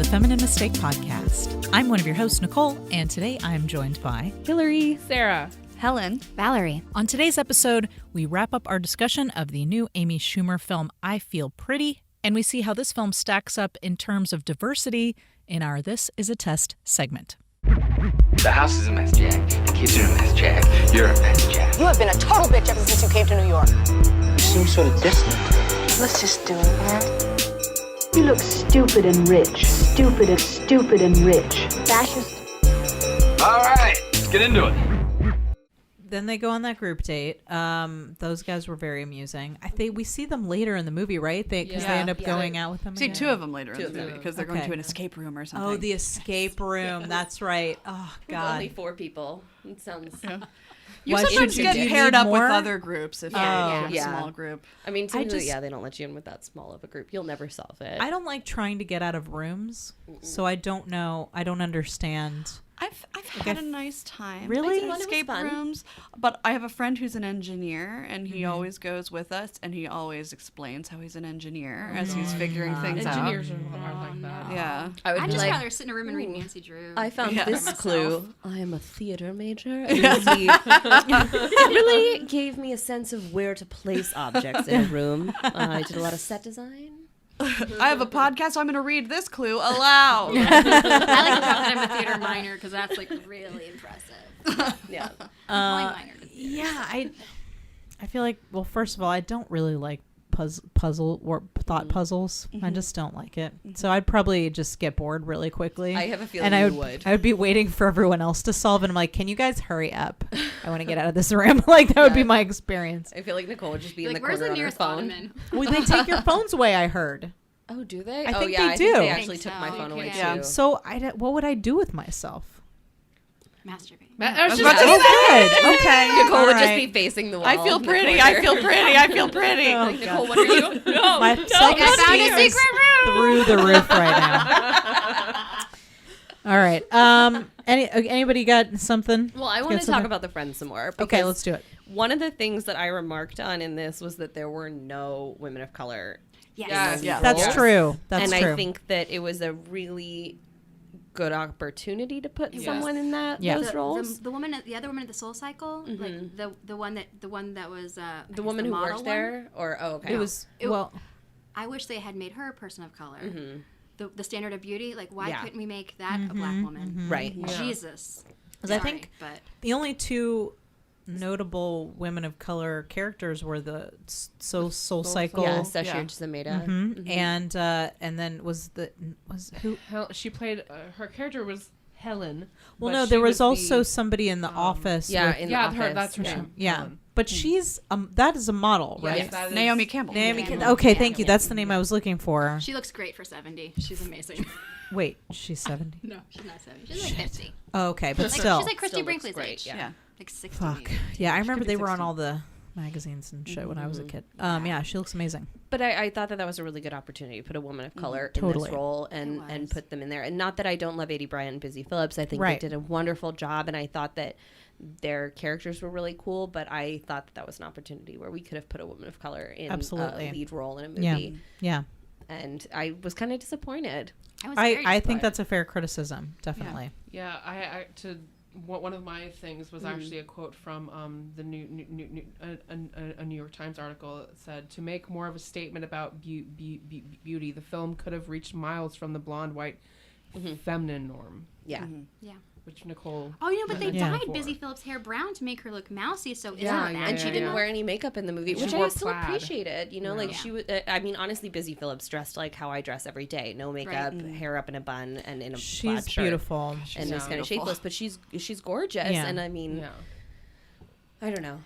Feminine Mistake Podcast. I'm one of your hosts, Nicole, and today I'm joined by Hillary, Sarah, Helen, Valerie. On today's episode, we wrap up our discussion of the new Amy Schumer film, I Feel Pretty, and we see how this film stacks up in terms of diversity in our This Is a Test segment. The house is a mess, Jack. The kids are a mess, Jack. You're a mess, Jack. You have been a total bitch ever since you came to New York. You seem sort of distant. Let's just do it, man. You look stupid and rich. Stupid and rich. Fascist. All right, let's get into it. Then they go on that group date. Those guys were very amusing. I think we see them later in the movie, right? Because they end up going out with them. See again? two of them later in the movie because they're going to an escape room or something. Oh, the escape room. That's right. Oh, God. only 4 people. It sounds. Yeah. You Why sometimes should get you paired need up with more? other groups if you're in a small group. I mean, typically, just- they don't let you in with that small of a group. You'll never solve it. I don't like trying to get out of rooms, so I don't know. I don't understand. I've had a nice time. Really? In It was escape fun. rooms, but I have a friend who's an engineer, and he always goes with us, and he always explains how he's an engineer as he's figuring things Engineers out. are like that. Yeah. I would I'd be just like, rather sit in a room and read Nancy Drew. I found Yeah. this Myself. clue. I am a theater major. And it really gave me a sense of where to place objects in a room. I did a lot of set design. I have a podcast, so I'm going to read this clue aloud. I like the fact that I'm a theater minor because that's like really impressive. Yeah. Only minor. Yeah, I feel like, well, first of all, I don't really like puzzle or thought puzzles. I just don't like it. So I'd probably just get bored really quickly. I have a feeling and you would. I would be waiting for everyone else to solve, and I'm like, can you guys hurry up? I want to get out of this room. Like, that would be my experience. I feel like Nicole would just be in Like, the where's corner the on her nearest phone. ottoman? Well, they take your phones away, I heard. Oh, do they? I oh, think yeah, they I do. think they I actually think took my so. phone away, Yeah. too. So what would I do with myself? Masturbate. I was about just to gonna say. say. Okay. Nicole all would right. just be facing the wall. I feel in the pretty. corner. I feel pretty. I feel pretty. Oh, Nicole, God. what are you? No. My I self-esteem found a is secret room. through the roof right now. All right. Anybody got something? Well, I want to talk about the friends some more. Okay, because let's do it. One of the things that I remarked on in this was that there were no women of color. Yes. Yeah. That's roles. true. That's and true. I think that it was a really good opportunity to put someone in those roles. The woman, the other woman at the Soul Cycle, like the one that was The woman who model worked there, okay. It was well. I wish they had made her a person of color. The standard of beauty, like why Yeah. couldn't we make that a black woman? right. Jesus. 'Cause I Sorry, think but the only two notable women of color characters were the Soul Cycle. Yeah, Sashir Zameda. And then was who? She played. Her character was Helen. Well, but no, she there was also the, somebody in the office. Yeah, with- in yeah, the her. office. That's her yeah. name. yeah. Helen. But she's that is a model, right? Yes, that is- Naomi Campbell. Naomi. Campbell. Okay, thank you. That's the name I was looking for. she looks great for 70. She's amazing. Wait, she's 70. No, she's not 70. She's like 50. Oh, okay, but Like, still. she's like Christy Still looks Brinkley's great, age. yeah. Like 60. Fuck. maybe. Yeah, I remember be they were on 60. all the magazines and shit when I was a kid. Yeah, she looks amazing. But I thought that was a really good opportunity to put a woman of color in Totally. this role It and was. put them in there. And not that I don't love Adie Bryant and Busy Phillips. I think Right. they did a wonderful job, and I thought that their characters were really cool. But I thought that was an opportunity where we could have put a woman of color in Absolutely. a lead role in a Yeah, movie. yeah. And I was kind of disappointed. I was very I think disappointed. that's a fair criticism. Definitely. Yeah, one of my things was actually a quote from the a New York Times article that said, to make more of a statement about beauty, the film could have reached miles from the blonde, white, feminine norm. Yeah. Yeah. Which Nicole. Oh, you know, but they Yeah. dyed Busy Phillips' hair brown to make her look mousy. So Yeah, isn't yeah, that And she didn't enough? wear any makeup in the movie, She which I wore still plaid. appreciated. You know, like Yeah. she was. I mean, honestly, Busy Phillips dressed like how I dress every day: no makeup, hair up in a bun, and in a plaid She's shirt, beautiful. and it's kind of shapeless. But she's gorgeous, Yeah. and I mean, Yeah. I don't know.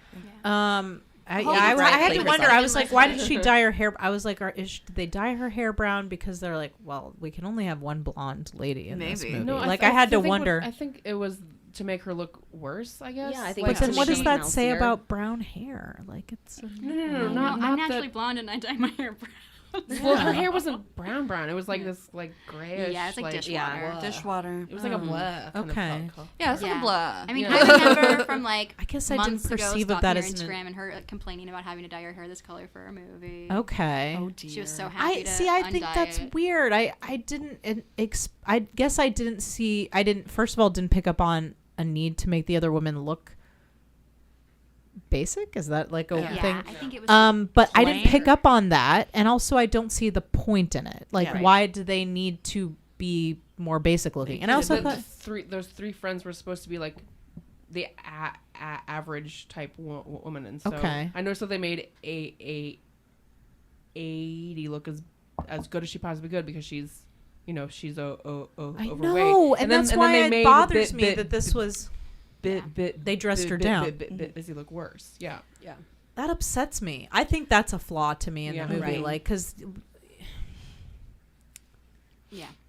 I Holy had Bryant to played wonder. herself. I was like, why did she dye her hair? I was like, did they dye her hair brown because they're like, well, we can only have one blonde lady in this Maybe. movie. No, I had to think wonder. I think it was to make her look worse, I guess. Yeah, I think But it's then to what make does her that say mousier. about brown hair? Like it's No, I'm not naturally that. blonde and I dye my hair brown. Well, her hair wasn't brown. It was like this like grayish. Yeah, it's like dishwater. blah. Dishwater. It was like a blah. kind of Okay. color. Yeah, it's like a blah. I mean, I remember from like I guess I didn't months ago perceive of stalking that her as an- Instagram and her like, complaining about having to dye her hair this color for a movie. Okay. Oh dear. She was so happy I to see. I think undye that's it. weird. I guess I didn't see. I didn't. First of all, didn't pick up on a need to make the other woman look basic. Is that like a Yeah, thing? I think it was. But I didn't plain. pick up on that, and also I don't see the point in it. Like, Yeah. Right. why do they need to be more basic looking? And I also thought, those three friends were supposed to be like the average type woman, and so Okay. I noticed that they made a 80 look as good as she possibly could because she's she's I overweight. know, and that's then why they it made bothers me that this was. they dressed her down. Busy look worse. Yeah. That upsets me. I think that's a flaw to me in Yeah. the movie. Right. Like, because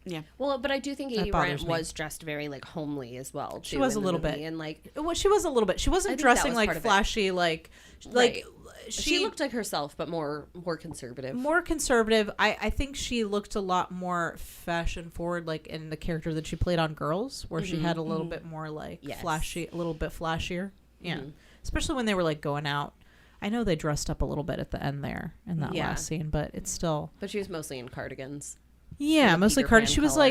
Yeah. Well, but I do think That Amy bothers Bryant me. was dressed very like homely as well. She too, was in a the little movie. bit. And like well, she was a little bit. She I wasn't think that dressing was like part of it. flashy. Like Right. she she looked like herself, but more conservative. more conservative. I think she looked a lot more fashion forward, like in the character that she played on Girls, where she had a little bit more like Yes. flashy, a little bit flashier. Yeah, Mhm. especially when they were like going out. I know they dressed up a little bit at the end there in that Yeah. last scene, but it's still But she was mostly in cardigans. yeah, Like a mostly Peter Carter. Pan She was color.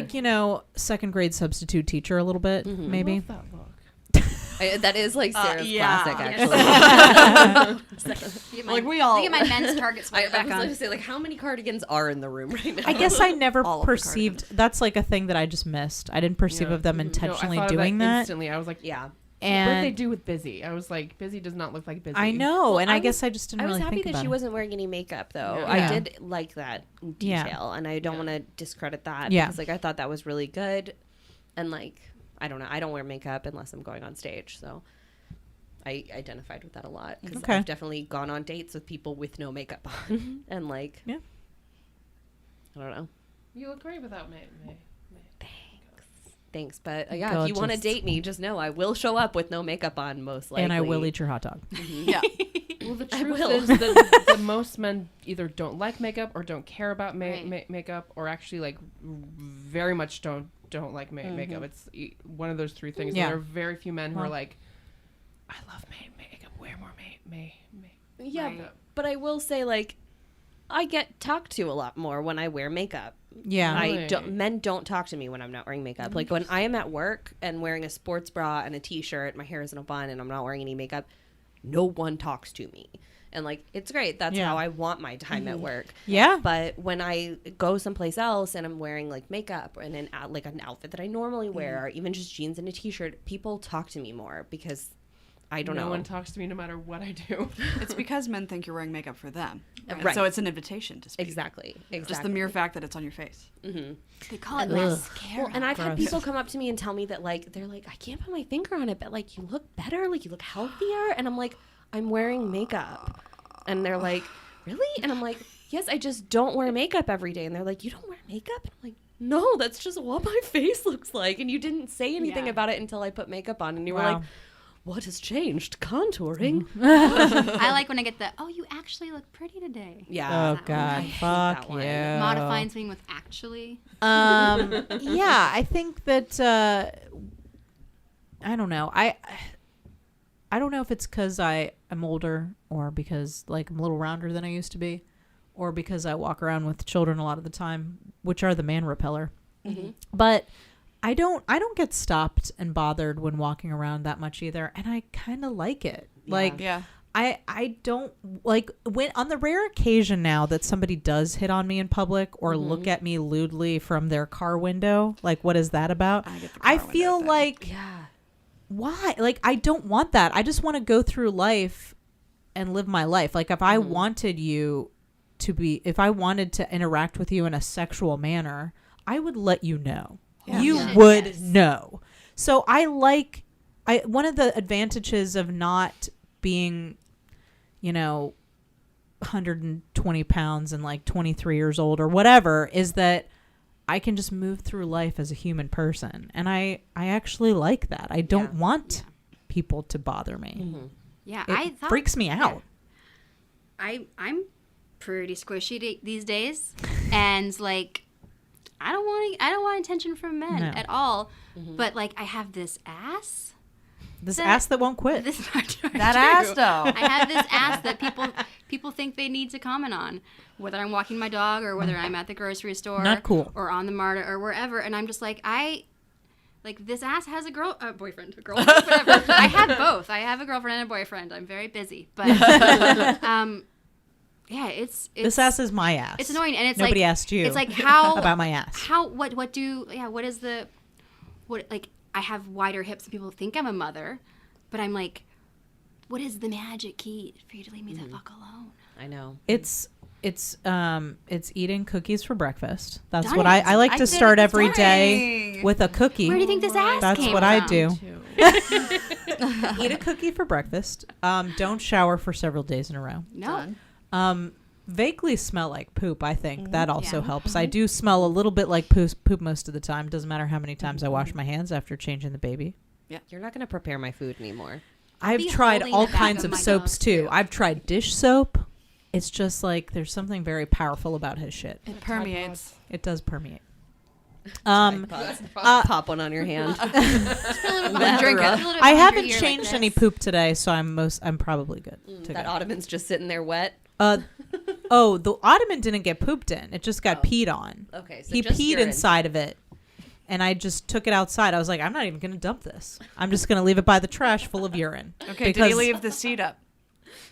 like second grade substitute teacher a little bit, maybe. Love that look. That is like Sarah's yeah. classic, actually. Like, we all- Look at my men's Target I sweater was back going on. to say, like, how many cardigans are in the room right now? I guess I never All of the perceived. That's like a thing that I just missed. I didn't perceive Yeah. of them No, I intentionally thought of doing that. instantly. I was like, Yeah. what did they And do with Busy? I was like, Busy does not look like Busy. I know, Well, and I I was- guess I just didn't I was really happy think that about she it. wasn't wearing any makeup, though. Yeah. I Yeah. did like that Yeah. detail, and I don't want to discredit that. Yeah. Because, like, I thought that was really good. And, like, I don't know. I don't wear makeup unless I'm going on stage, so I identified with that a lot. Because Okay. I've definitely gone on dates with people with no makeup on. And, like, Yeah. I don't know. You look great without me. Thanks, but yeah, if you want to Gorgeous. date me, just know I will show up with no makeup on, most likely. And I will eat your hot dog. Yeah. Well, the I truth will. is that most men either don't like makeup or don't care about Right. makeup, or actually like very much don't like makeup. It's one of those three things. Yeah. There are very few men who Well. are like, I love makeup. Wear more makeup. Yeah, Right. but I will say, like, I get talked to a lot more when I wear makeup. Yeah. Really? Men don't talk to me when I'm not wearing makeup. Like, when I am at work and wearing a sports bra and a t-shirt, my hair is in a bun, and I'm not wearing any makeup, no one talks to me. And, like, it's great. That's Yeah. how I want my time at work. Yeah. But when I go someplace else and I'm wearing, like, makeup and an outfit that I normally wear, or even just jeans and a t-shirt, people talk to me more because I don't know. No one talks to me no matter what I do. It's because men think you're wearing makeup for them. And Right. So it's an invitation to speak. Exactly. Just the mere fact that it's on your face. They call it mascara. Well, and I've had Gross. people come up to me and tell me that, like, they're like, I can't put my finger on it, but, like, you look better, like, you look healthier. And I'm like, I'm wearing makeup. And they're like, really? And I'm like, yes, I just don't wear makeup every day. And they're like, you don't wear makeup? And I'm like, no, that's just what my face looks like. And you didn't say anything Yeah. about it until I put makeup on. And you were Wow. like, what has changed? Contouring? I like when I get the, oh, you actually look pretty today. Yeah. Oh God, hate fuck that one. you. Modifying something with actually. Yeah, I think that I don't know. I don't know if it's because I am older or because like I'm a little rounder than I used to be, or because I walk around with children a lot of the time, which are the man repeller. But I don't get stopped and bothered when walking around that much either, and I kind of like it. Like Yeah. I don't like when on the rare occasion now that somebody does hit on me in public or look at me lewdly from their car window. Like, what is that about? I get the I car window feel thing. like Yeah. why? Like, I don't want that. I just want to go through life and live my life. Like, if I wanted you to be, if I wanted to interact with you in a sexual manner, I would let you know. Yeah. You Yeah. would Yes. know. So one of the advantages of not being, 120 pounds and like 23 years old or whatever is that I can just move through life as a human person. And I actually like that. I don't want people to bother me. Yeah, It I thought freaks me out. I'm pretty squishy these days, and like I don't want attention from men at all. But like I have this ass. This ass that won't quit. That ass though. I have this ass that people think they need to comment on, whether I'm walking my dog or whether I'm at the grocery store, Not cool, or on the MARTA or wherever, and I'm just like this ass has a boyfriend, a girlfriend, whatever. I have both. I have a girlfriend and a boyfriend. I'm very busy, but yeah, it's this ass is my ass. It's annoying, and it's nobody like, asked you. It's like how about my ass. How what is the like I have wider hips and people think I'm a mother, but I'm like, what is the magic key for you to leave me the fuck alone? I know. It's eating cookies for breakfast. That's Done what it. I like I to did start it. every Dang. day with a cookie. Where do you think this ass That's came what I from? do. Eat a cookie for breakfast. Don't shower for several days in a row. No. Vaguely smell like poop. I think that also helps. I do smell a little bit like poop most of the time. Doesn't matter how many times I wash my hands after changing the baby. Yeah, you're not going to prepare my food anymore. I've tried all kinds of my soaps dog, too. I've tried dish soap. It's just like there's something very powerful about his shit. It permeates. It does permeate. Pop one on your hand. Drink it. I haven't changed any poop today, so I'm probably good. To That go. ottoman's just sitting there wet. The ottoman didn't get pooped in. It just got peed on. Okay, so he just peed urine. inside of it, and I just took it outside. I was like, I'm not even going to dump this. I'm just going to leave it by the trash full of urine. Okay, did he leave the seat up?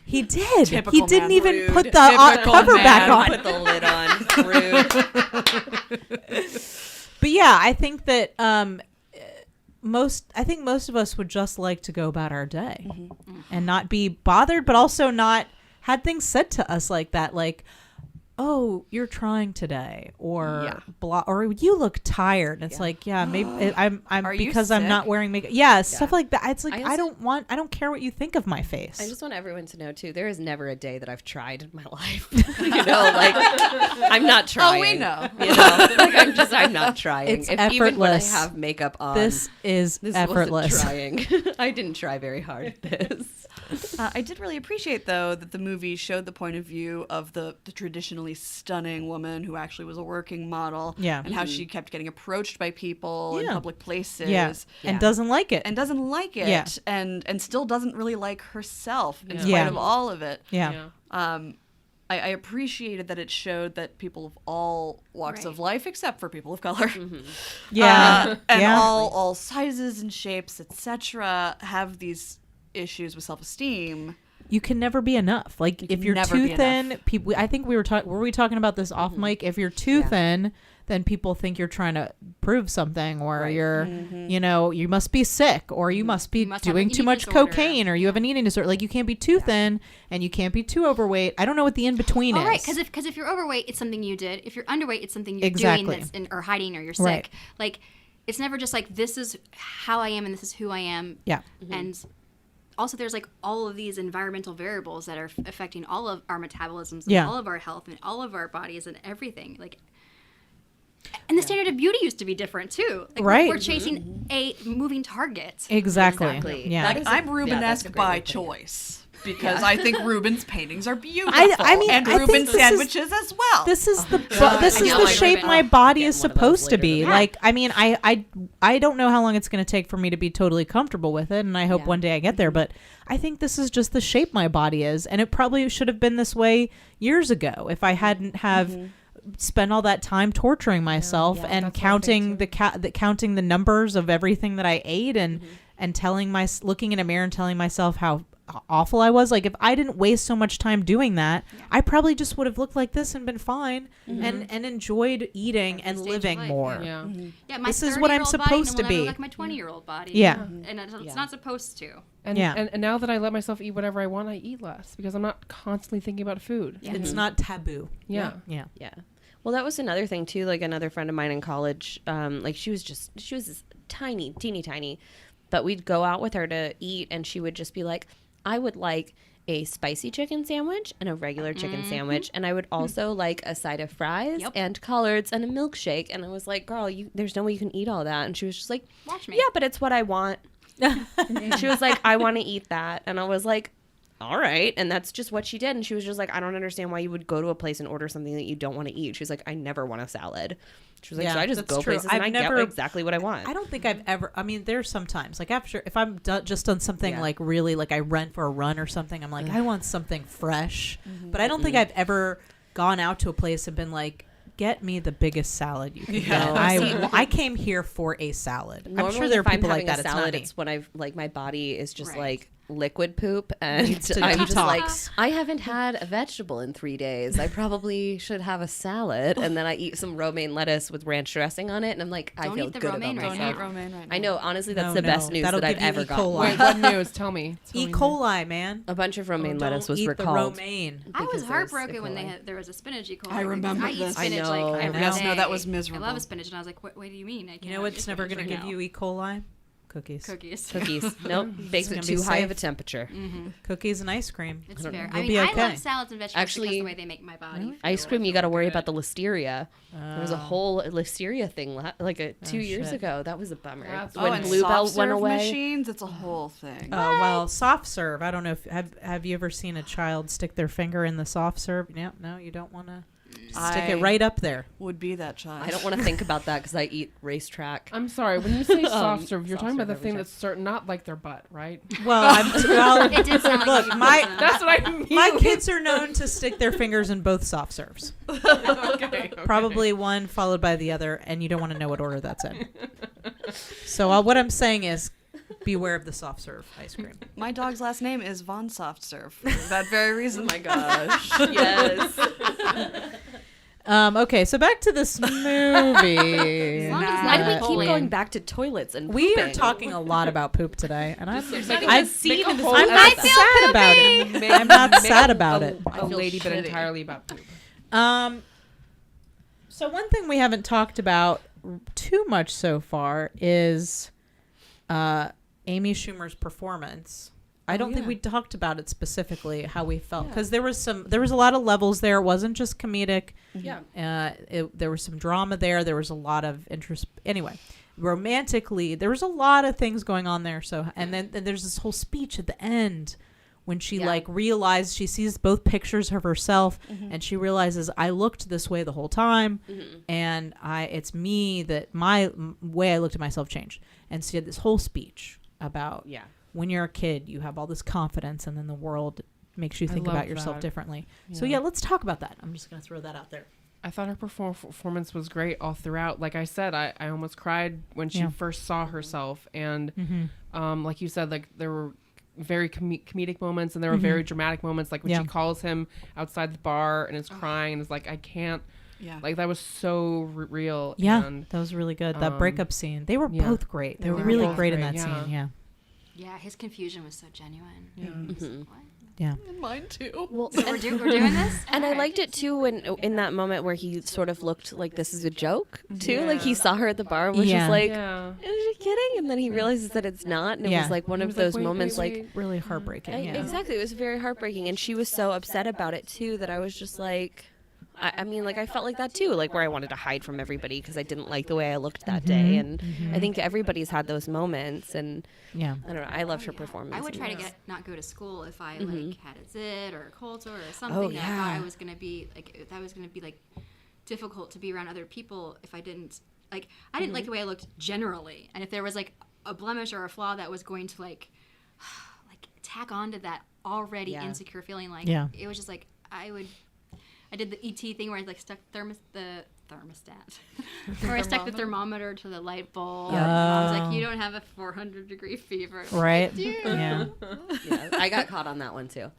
He did. Typical He didn't man. even Rude. put the cover back on. Put the lid on. Rude. But yeah, I think that most of us would just like to go about our day and not be bothered, but also not had things said to us like that, like, oh, you're trying today, or blah, or you look tired. And it's like, yeah, maybe I'm because I'm not wearing makeup. Yeah, stuff like that. It's like I don't care what you think of my face. I just want everyone to know too. There is never a day that I've tried in my life. Like I'm not trying. Oh, we know. Like I'm not trying. It's Even when I effortless. have makeup on, This effortless. wasn't trying. I didn't try very hard at this. I did really appreciate, though, that the movie showed the point of view of the traditionally stunning woman who actually was a working model. Yeah. And how she kept getting approached by people in public places. Yeah. And doesn't like it. And doesn't like it. Yeah. And still doesn't really like herself in spite Yeah. of all of it. Yeah. I appreciated that it showed that people of all walks of life, except for people of color, Yeah. and Yeah. all sizes and shapes, etc., have these issues with self-esteem. You can never be enough. Like if you're never too be thin, enough. people. I think were we talking about this off mic? If you're too thin, then people think you're trying to prove something, or you're, you must be sick, or you must be must have doing an too eating much disorder. cocaine, or you have an eating disorder. Like you can't be too thin, and you can't be too overweight. I don't know what the in between is. All right, because if you're overweight, it's something you did. If you're underweight, it's something you're Exactly. doing or hiding, or you're sick. Right. Like it's never just like this is how I am and this is who I am. Yeah. And also there's like all of these environmental variables that are affecting all of our metabolisms and all of our health and all of our bodies and everything. Like, and the standard of beauty used to be different too. Like Right. We're chasing a moving target. Exactly. Yeah. I'm Rubenesque by choice. Because I think Rubens' paintings are beautiful. I mean, and I think Rubens' this is- sandwiches as well. This is the I know, like shape Ruben. my body is Getting one of those supposed to later be. tonight. Like, I mean, I don't know how long it's going to take for me to be totally comfortable with it, and I hope one day I get there. But I think this is just the shape my body is, and it probably should have been this way years ago if I hadn't have spent all that time torturing myself and counting counting the numbers of everything that I ate and looking in a mirror and telling myself how awful I was. Like if I didn't waste so much time doing that, I probably just would have looked like this and been fine and enjoyed eating and stage of living life, more. Yeah. Yeah, my This is what I'm 30-year-old body supposed to will never be. Like my 20-year-old body. Yeah. And it's not supposed to. And, and now that I let myself eat whatever I want, I eat less because I'm not constantly thinking about food. Yeah. It's not taboo. Yeah. Yeah. Yeah. Well, that was another thing too. Like another friend of mine in college, like she was this teeny tiny, but we'd go out with her to eat, and she would just be like, "I would like a spicy chicken sandwich and a regular chicken sandwich, and I would also like a side of fries and collards and a milkshake." And I was like, "Girl, there's no way you can eat all that." And she was just like, Watch me. "Yeah, but it's what I want." She was like, "I want to eat that," and I was like, all right. And that's just what she did. And she was just like, I don't understand why you would go to a place and order something that you don't want to eat. She's like, I never want a salad. She was like, so I just go places and I get exactly what I want. I don't think I've ever, I mean, there's sometimes, like after, if I'm just done something like really, like I run for a run or something, I'm like, I want something fresh. But I don't think I've ever gone out to a place and been like, get me the biggest salad you can get. I came here for a salad. Normally, I'm sure there are people like that. Salad, it's when I've like my body is just like liquid poop, and I'm just detox. like, I haven't had a vegetable in 3 days. I probably should have a salad, and then I eat some romaine lettuce with ranch dressing on it, and I'm like, I feel good about myself. Don't eat romaine right now. I know, honestly, that's the best news that I've ever gotten. Wait, what news? Tell me. E. coli, man. A bunch of romaine lettuce was eat recalled. The romaine. I was heartbroken when there was a spinach E. coli. I remember I eat this. spinach I know. like every Yes, day. no, that was miserable. I love spinach, and I was like, what do you mean? I can't You know what's never going to give you E. coli? Cookies. Cookies. Nope, bakes it too high of a temperature. Cookies and ice cream. It's fair. You'll I be mean, okay. I love salads and vegetables Actually, because the way they make my body. Ice cream, you got to worry about the listeria. There was a whole listeria thing like 2 years ago. That was a bummer. When and Bluebell soft went serve away. machines, it's a whole thing. Oh, well, soft serve. I don't know if have you ever seen a child stick their finger in the soft serve? Yeah, no, you don't want to stick it right up there. Would be that child. I don't want to think about that because I eat racetrack. I'm sorry. When you say soft serve, you're talking about the thing that's not like their butt, right? Well, It did sound look, like That's what I mean. my kids are known to stick their fingers in both soft serves. Okay. Probably one followed by the other, and you don't want to know what order that's in. So what I'm saying is, beware of the soft serve ice cream. My dog's last name is Von Soft Serve for that very reason. Oh my gosh. Yes. Okay, so back to this movie. Why do we keep going back to toilets and We are pooping? talking a lot about poop today, and I'm Make not a sad about it. I'm not sad about it. A lady, but entirely about poop. So one thing we haven't talked about too much so far is Amy Schumer's performance. I don't think we talked about it specifically, how we felt, because there was a lot of levels there. It wasn't just comedic. Yeah. There was some drama there. There was a lot of interest. Anyway, romantically, there was a lot of things going on there. So, and then there's this whole speech at the end when she like realized, she sees both pictures of herself and she realizes, I looked this way the whole time, and it's me, that my way I looked at myself changed. And she had this whole speech about when you're a kid, you have all this confidence, and then the world makes you think about yourself differently. Yeah. So let's talk about that. I'm just going to throw that out there. I thought her performance was great all throughout. Like I said, I almost cried when she first saw herself. And like you said, like there were very comedic moments, and there were very dramatic moments, like when she calls him outside the bar and is crying and is like, I can't. Yeah. Like that was so real. Yeah, and, that was really good. That breakup scene. They were both great. They were really great in that scene. Yeah. Yeah, his confusion was so genuine. Yeah. What? Yeah. And mine too. Well, So we're doing this? and I liked it too when in that moment where he sort of looked like this is a joke too. Like he saw her at the bar and was just like, is she kidding? And then he realizes that it's not. And it was like one of those moments like really heartbreaking. Exactly. It was very heartbreaking. And she was so upset about it too that I was just like, I mean, like I felt like that too, like where I wanted to hide from everybody because I didn't like the way I looked that day. And I think everybody's had those moments. And I don't know. I loved her performance. I would try to not go to school if I like had a zit or a cold sore or something that I thought I was gonna be like, that was gonna be like difficult to be around other people if I didn't like. I didn't like the way I looked generally, and if there was like a blemish or a flaw that was going to like tack onto that already insecure feeling, like it was just like I did the ET thing where I like stuck the thermostat, where I stuck the thermometer to the light bulb. And I was like, "You don't have a 400-degree fever." Right. Yeah, I got caught on that one too.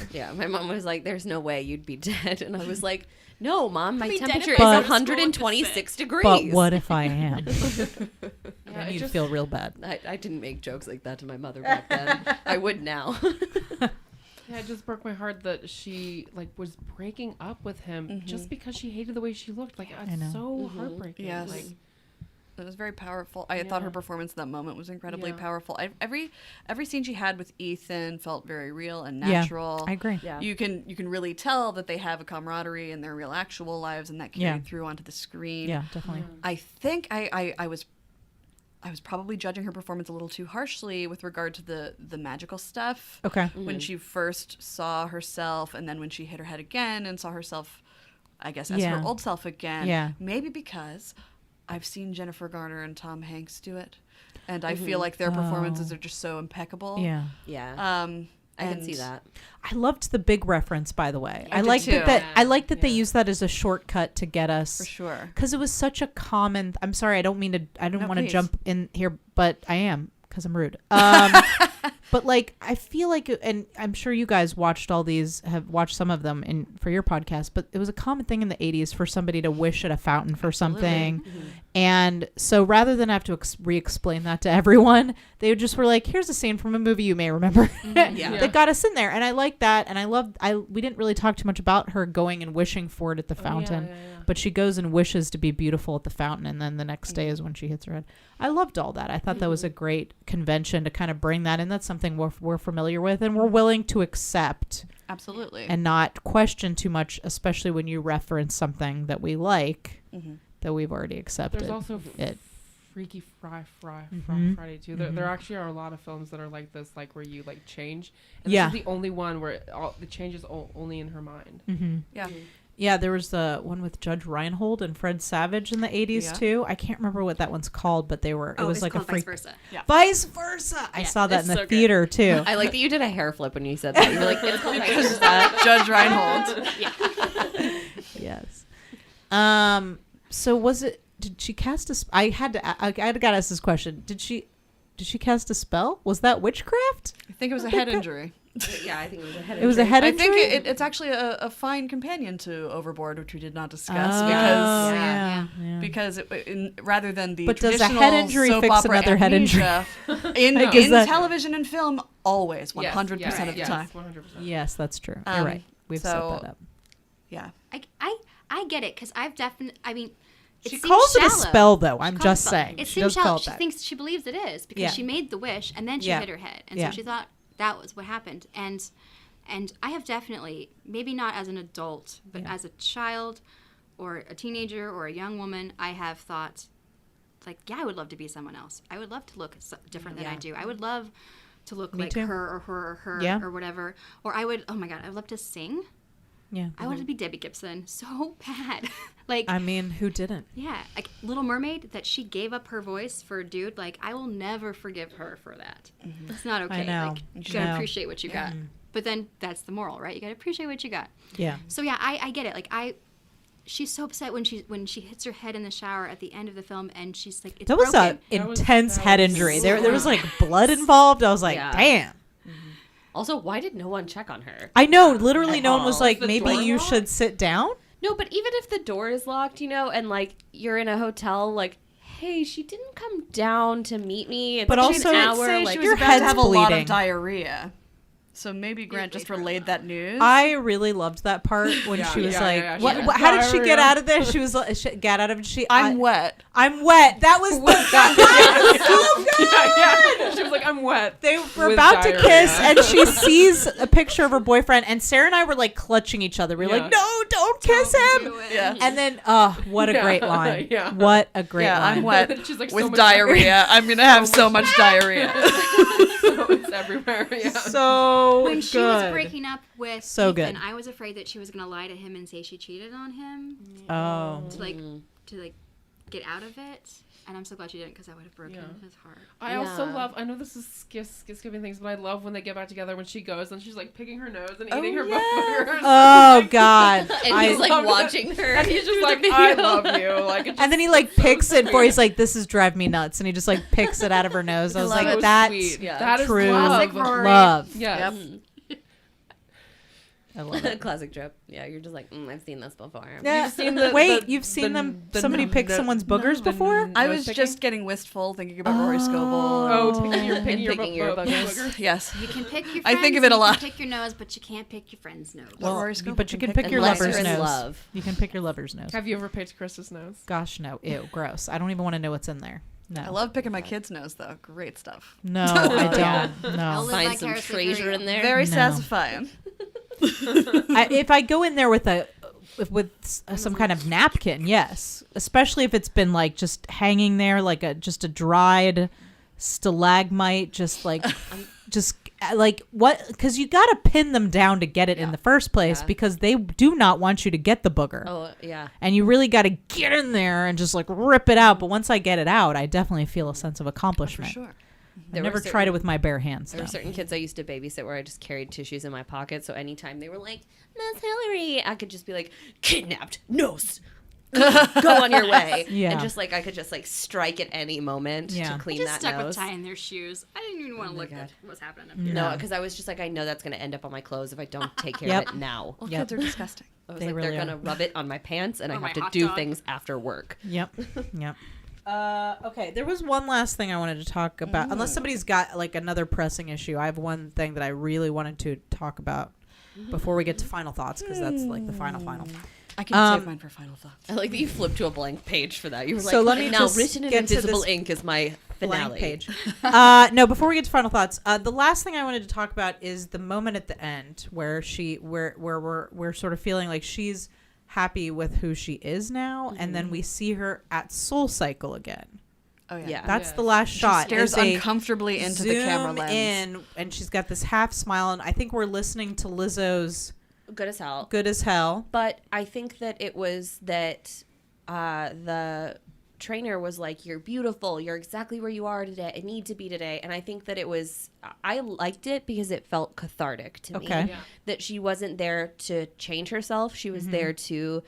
Yeah. My mom was like, "There's no way you'd be dead," and I was like, "No, Mom, my temperature is 126 degrees." But what if I am? Then you'd feel real bad. I didn't make jokes like that to my mother back then. I would now. Yeah, it just broke my heart that she like was breaking up with him just because she hated the way she looked. Like it's so heartbreaking. Yes. Like, it was very powerful. I thought her performance in that moment was incredibly powerful. Every scene she had with Ethan felt very real and natural. I agree. Yeah. You can really tell that they have a camaraderie in their real actual lives, and that carried through onto the screen. Yeah, definitely. I think I was I was probably judging her performance a little too harshly with regard to the magical stuff. Okay. When she first saw herself, and then when she hit her head again and saw herself, I guess, as her old self again. Yeah. Maybe because I've seen Jennifer Garner and Tom Hanks do it, and I feel like their performances are just so impeccable. Yeah. Yeah. I can see that. I loved the big reference, by the way. I did liked too. that. I liked that they used that as a shortcut to get us, For sure. because it was such a common. I'm sorry, I don't mean to. I don't want to please. jump in here, but I am because I'm rude. But like, I feel like, and I'm sure you guys have watched some of them for your podcast. But it was a common thing in the '80s for somebody to wish at a fountain for something, and so rather than have to re-explain that to everyone, they just were like, "Here's a scene from a movie you may remember." That got us in there, and I like that, and I loved. We didn't really talk too much about her going and wishing for it at the fountain, but she goes and wishes to be beautiful at the fountain, and then the next day is when she hits her head. I loved all that. I thought that was a great convention to kind of bring that in. That's something we're familiar with, and we're willing to accept. Absolutely. And not question too much, especially when you reference something that we like, that we've already accepted. There's also it. Freaky Friday too. There actually are a lot of films that are like this, like where you like change. And this is the only one where the change is only in her mind. Yeah. Yeah, there was the one with Judge Reinhold and Fred Savage in the 80s too. I can't remember what that one's called, but they were. It was like a freak. Vice versa. Yeah. Vice versa. I saw that in the theater too. I like that you did a hair flip when you said that. You were like, it's called Vice Versa. Judge Reinhold. Yes. So was it? Did she cast a? I had to ask this question. Did she cast a spell? Was that witchcraft? I think it was a head injury. Yeah, I think it was a head injury. It was a head I injury. think it's actually a fine companion to Overboard, which we did not discuss because rather than the but does a traditional head injury soap fix opera another head injury? in that- television and film, always 100% of the time. 100%. Yes, that's true. You're right. We've set that up. Yeah. I get it because I've definitely. I mean, She calls it a spell, though. I'm calls just it a spell. saying. It She seems does call shallow. it She that. thinks she believes it is because she made the wish and then she hit her head, and so she thought that was what happened. And I have definitely, maybe not as an adult, but as a child or a teenager or a young woman, I have thought, like, I would love to be someone else. I would love to look different than I do. I would love to look like her or her or whatever. Or I would, oh my God, I'd love to sing. Yeah. I wanted to be Debbie Gibson so bad. Like, I mean, who didn't? yeah, like Little Mermaid, that she gave up her voice for a dude. Like, I will never forgive her for that. It's not okay. I know. Like, you gotta appreciate what you got. But then that's the moral, right? You gotta appreciate what you got. Yeah. So yeah, I get it. Like she's so upset when she hits her head in the shower at the end of the film, and she's like, it's That was broken. an intense head injury. There was like blood involved. I was like, damn. Also, why did no one check on her? I know. Literally, no one was all. like, The maybe door you locked? should sit down. No, but even if the door is locked, and like you're in a hotel, like, hey, she didn't come down to meet me. But also, an She hour, did say like, she was your about head's to have a lot bleeding. of diarrhea. So maybe Grant just relayed that news. I really loved that part when she was like, yeah, what, she what, how did she get diarrhea. out of this? She was like, get out of it. I'm wet. I'm wet. That was so good. Yeah. She was like, I'm wet. They were With about to diarrhea. kiss, and she sees a picture of her boyfriend, and Sarah and I were like clutching each other. We were Yeah. like, no, don't kiss him. Do it. Yeah. And then, what a great line. Yeah. What a great Yeah, line. I'm wet She's like, so with much diarrhea. I'm going to have so much diarrhea. So it's everywhere. Yeah. So When she good. was breaking up with So Ethan, good. I was afraid that she was gonna lie to him and say she cheated on him Oh. to get out of it. And I'm so glad she didn't, because that would have broken his heart. I also love, I know this is skipping things, but I love when they get back together, when she goes and she's like picking her nose and eating her boogers. Oh God. and he's like love watching her. And he's just through like, the I video. love you. Like, it just, And then he like picks it for. He's like, "This is drive me nuts," and he just like picks it out of her nose. I was so like, "That's sweet. Yeah. That is true love. love." Yes. I love it. Classic trip. Yeah, you're just like, I've seen this before. Yeah. You've seen the- Wait, the- you've seen the- them? the- Somebody pick the- someone's boogers before? I nose was picking? just getting wistful thinking about Rory Scovel. Oh, picking your picking your boogers. Yes. You can pick your I friends, think of it a you lot. can pick your nose, but you can't pick your friend's nose. Well, Rory Scovel But you can pick pick your Unless lover's you're in nose. love. You can pick your lover's nose. Have you ever picked Chris's nose? Gosh, no. Ew, gross. I don't even want to know what's in there. No. I love picking my kid's nose, though. Great stuff. No, I don't. I'll No. live Find some vicariously treasure through in you. there. Very No. satisfying. If I go in there with a some kind of napkin, yes. Especially if it's been like just hanging there like just a dried stalagmite, just like what? Because you got to pin them down to get it in the first place because they do not want you to get the booger. Oh, yeah. And you really got to get in there and just like rip it out. But once I get it out, I definitely feel a sense of accomplishment. For sure. I've never tried it with my bare hands. There were certain kids I used to babysit where I just carried tissues in my pocket. So anytime they were like, Miss Hillary, I could just be like, kidnapped, nose. Go on your way. Yeah. And just like I could just like strike at any moment to clean just that stuck nose. with tie in their shoes. I didn't even want to look at what's happening up Yeah. here. No, because I was just like, I know that's going to end up on my clothes if I don't take care of it now. Well, kids are disgusting. I was They like, really they're going to rub it on my pants and Or I my have to hot do dog. things after work. Yep. Okay, there was one last thing I wanted to talk about. Unless somebody's got like another pressing issue, I have one thing that I really wanted to talk about before we get to final thoughts, because that's like the final. I can save mine for final thoughts. I like that you flipped to a blank page for that. You were like, So let me now just written in get to invisible this ink is my finale. Blank page. No, before we get to final thoughts, the last thing I wanted to talk about is the moment at the end where we're sort of feeling like she's happy with who she is now, and then we see her at Soul Cycle again. Oh yeah. Yeah. That's the last shot. Stares There's a uncomfortably into the camera zoom lens. in, and she's got this half smile, and I think we're listening to Lizzo's Good as hell. Good as Hell. But I think that it was that the trainer was like, you're beautiful. You're exactly where you are today. I need to be today. And I think that I liked it because it felt cathartic to me. Okay. Yeah. That she wasn't there to change herself. She was there to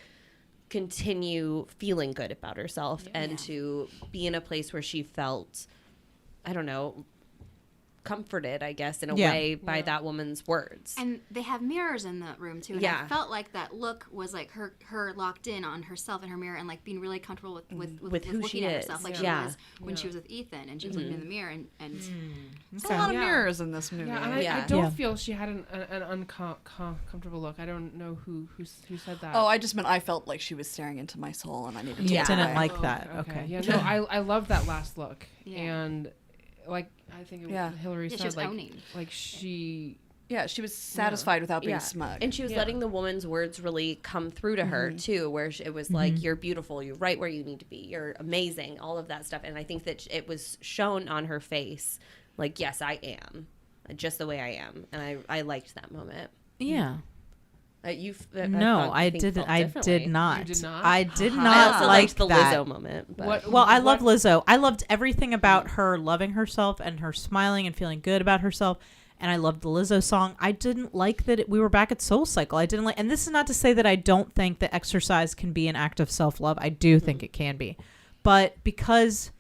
continue feeling good about herself and to be in a place where she felt, I don't know, comforted, I guess, in a way by that woman's words. And they have mirrors in the room too. And Yeah. I felt like that look was like her locked in on herself in her mirror and like being really comfortable with who looking she at is. herself like Yeah. she was when she was with Ethan and she was looking in the mirror and There's a lot of Yeah. mirrors in this movie. Yeah, and I Yeah. don't Yeah. feel she had an uncomfortable look. I don't know who said that. Oh, I just meant I felt like she was staring into my soul, and I needed to Yeah. get Didn't away. like that. Okay. Yeah, no, I love that last look. Yeah. And like I think Hillary she said, was like owning. she Yeah, she was satisfied without being Yeah. smug. And she was letting the woman's words really come through to her too, where it was like, you're beautiful, you're right where you need to be, you're amazing, all of that stuff. And I think that it was shown on her face, like, yes, I am, just the way I am. And I liked that moment. Yeah. No, I did not. You did not? I did I not also like liked the that. Lizzo moment. But What- I love Lizzo. I loved everything about her loving herself and her smiling and feeling good about herself. And I loved the Lizzo song. I didn't like that we were back at Soul Cycle. I didn't like, and this is not to say that I don't think that exercise can be an act of self-love. I do think it can be. But because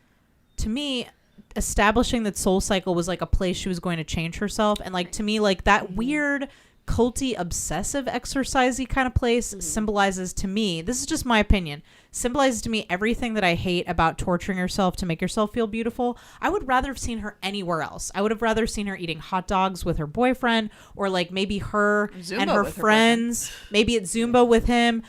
to me, establishing that Soul Cycle was like a place she was going to change herself. And like, to me, like that weird culty obsessive exercisey kind of place symbolizes to me, this is just my opinion, symbolizes to me everything that I hate about torturing yourself to make yourself feel beautiful. I would rather have seen her anywhere else. I would have rather seen her eating hot dogs with her boyfriend, or like maybe her Zumba and her with her friends, maybe at Zumba with him,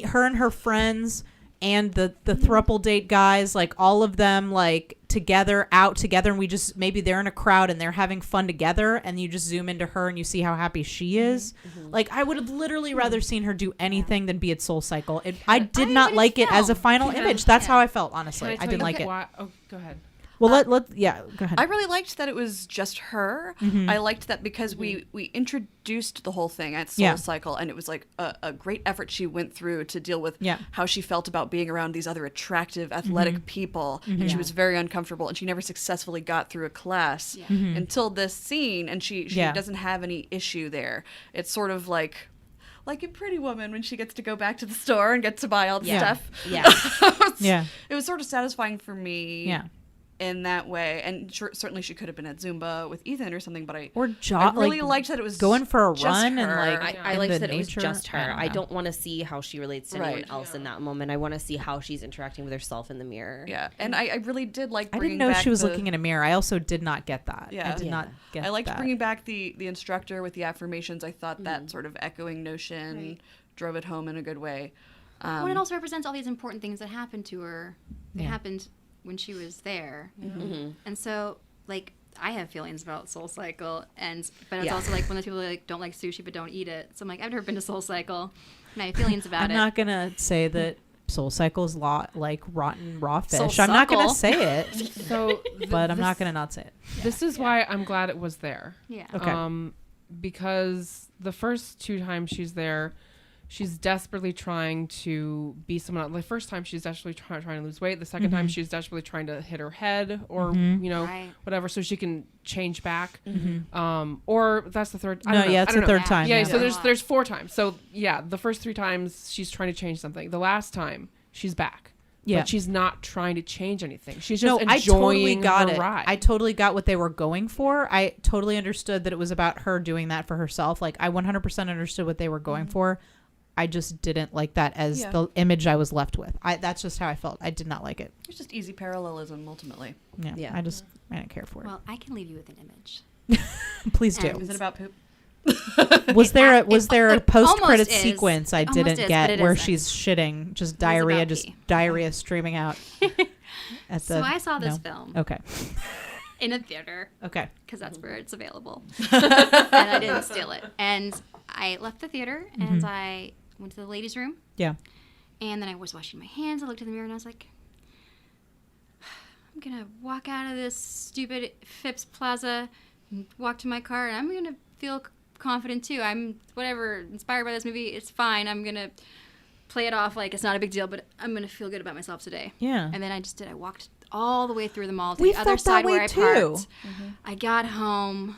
her and her friends and the throuple date guys, like all of them like together, out together, and we just, maybe they're in a crowd and they're having fun together, and you just zoom into her and you see how happy she is. Like, I would have literally rather seen her do anything than be at Soul Cycle. I did not like it as a final image. That's how I felt, honestly. I didn't like it. Why? Oh, go ahead. Well, go ahead. I really liked that it was just her. I liked that because we introduced the whole thing at Soul Cycle, and it was like a great effort she went through to deal with how she felt about being around these other attractive, athletic people, and she was very uncomfortable, and she never successfully got through a class until this scene, and she doesn't have any issue there. It's sort of like a Pretty Woman when she gets to go back to the store and get to buy all the stuff. Yeah. It was sort of satisfying for me. Yeah. In that way, and certainly she could have been at Zumba with Ethan or something, but I like, really liked that it was going for a just run and her. like I in liked the that it was nature. just her. I know. don't want to see how she relates to anyone Right. else in that moment. I want to see how she's interacting with herself in the mirror. Yeah, and I really did like I bringing didn't know back she was the, looking in a mirror. I also did not get that. Yeah. I did not get I liked that. bringing back the instructor with the affirmations. I thought that sort of echoing notion drove it home in a good way. Well, it also represents all these important things that happened to her. It happened when she was there. And so, like, I have feelings about SoulCycle, but it's also like one of the people that like don't like sushi but don't eat it. So I'm like, I've never been to SoulCycle, and I have feelings about it. I'm not gonna say that SoulCycle is like rotten raw fish. I'm not gonna say it. But I'm not gonna not say it. This is why I'm glad it was there. Yeah. Okay. Because the first 2 times she's there, she's desperately trying to be someone else. The first time she's desperately trying to lose weight. The second time she's desperately trying to hit her head or whatever, so she can change back. Or that's the third. It's the third time. Yeah. So there's 4 times. So yeah, the first 3 times she's trying to change something. The last time she's back. Yeah. But she's not trying to change anything. She's just enjoying her ride. I totally got what they were going for. I totally understood that it was about her doing that for herself. Like, I 100% understood what they were going for. I just didn't like that as the image I was left with. That's just how I felt. I did not like it. It's just easy parallelism, ultimately. Yeah. I didn't care for it. Well, I can leave you with an image. Please do. Is it about poop? Was there a post-credit sequence I didn't get where isn't. she's shitting, just diarrhea streaming out? So I saw this film. Okay. In a theater. Okay. Because that's where it's available. And I didn't steal it. And I left the theater and I went to the ladies' room. Yeah. And then I was washing my hands. I looked in the mirror and I was like, I'm going to walk out of this stupid Phipps Plaza and walk to my car and I'm going to feel confident too. I'm inspired by this movie. It's fine. I'm going to play it off like it's not a big deal, but I'm going to feel good about myself today. Yeah. And then I just did. I walked all the way through the mall to the other side where I parked. I got home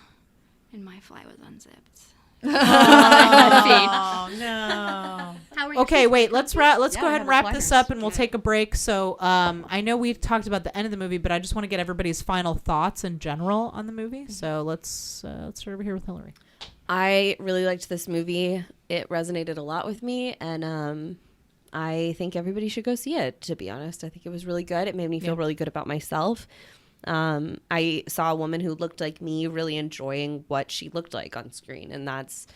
and my fly was unzipped. Oh no. Okay, wait. Let's go ahead and wrap this up, and we'll take a break. So, I know we've talked about the end of the movie, but I just want to get everybody's final thoughts in general on the movie. So let's start over here with Hillary. I really liked this movie. It resonated a lot with me, and I think everybody should go see it. To be honest, I think it was really good. It made me feel really good about myself. I saw a woman who looked like me really enjoying what she looked like on screen. And that's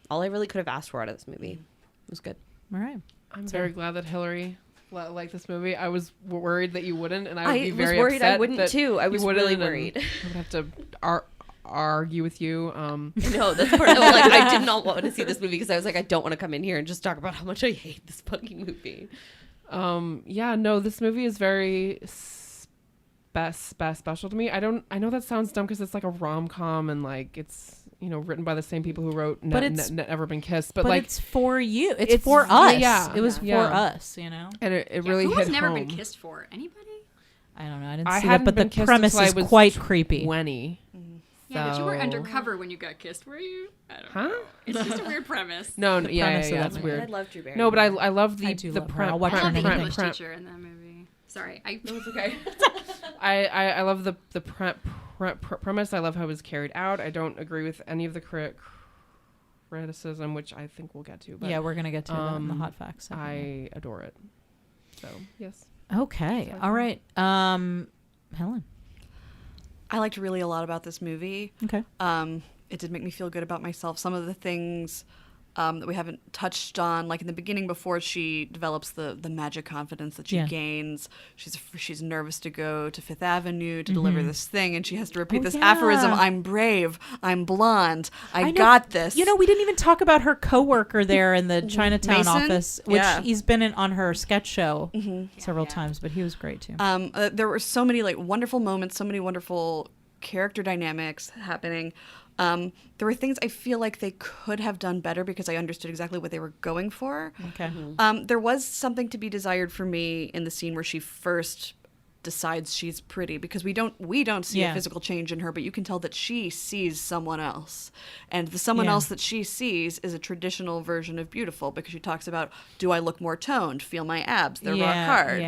all I really could have asked for out of this movie. It was good. All right. I'm very glad that Hillary liked this movie. I was worried that you wouldn't. And I would be very was worried upset I wouldn't too. I was really worried. I would have to argue with you. No, that's part of like, I did not want to see this movie because I was like, I don't want to come in here and just talk about how much I hate this fucking movie. This movie is very special to me. I know that sounds dumb because it's like a rom-com and like it's written by the same people who wrote Never Been Kissed, but like it's for you. It's for us. Yeah, it was for us. And it really who hit has never home. been kissed for? Anybody? I don't know. I didn't see that, but the premise is was quite creepy. 20. Yeah, but you were undercover when you got kissed, were you? I don't know. It's just a weird premise. No, that's weird. I love Drew Barrymore. No, but I love the I'll watch I love the anything. English teacher in that movie. Sorry, it's okay. I love the premise. I love how it was carried out. I don't agree with any of the criticism, which I think we'll get to. But, yeah, we're gonna get to that in the hot facts. I adore it. So yes. Okay. All right. Helen. I liked really a lot about this movie. Okay. It did make me feel good about myself. Some of the things that we haven't touched on, like in the beginning before she develops the magic confidence that she gains, she's nervous to go to Fifth Avenue to deliver this thing, and she has to repeat this aphorism, I'm brave, I'm blonde, I got this. We didn't even talk about her coworker there in the Chinatown Mason? office, which he's been on her sketch show several times, but he was great too. There were so many wonderful moments, so many wonderful character dynamics happening. There were things I feel like they could have done better because I understood exactly what they were going for. Okay. There was something to be desired for me in the scene where she first decides she's pretty, because we don't see a physical change in her, but you can tell that she sees someone else, and the someone else that she sees is a traditional version of beautiful, because she talks about, do I look more toned, feel my abs, they're rock hard,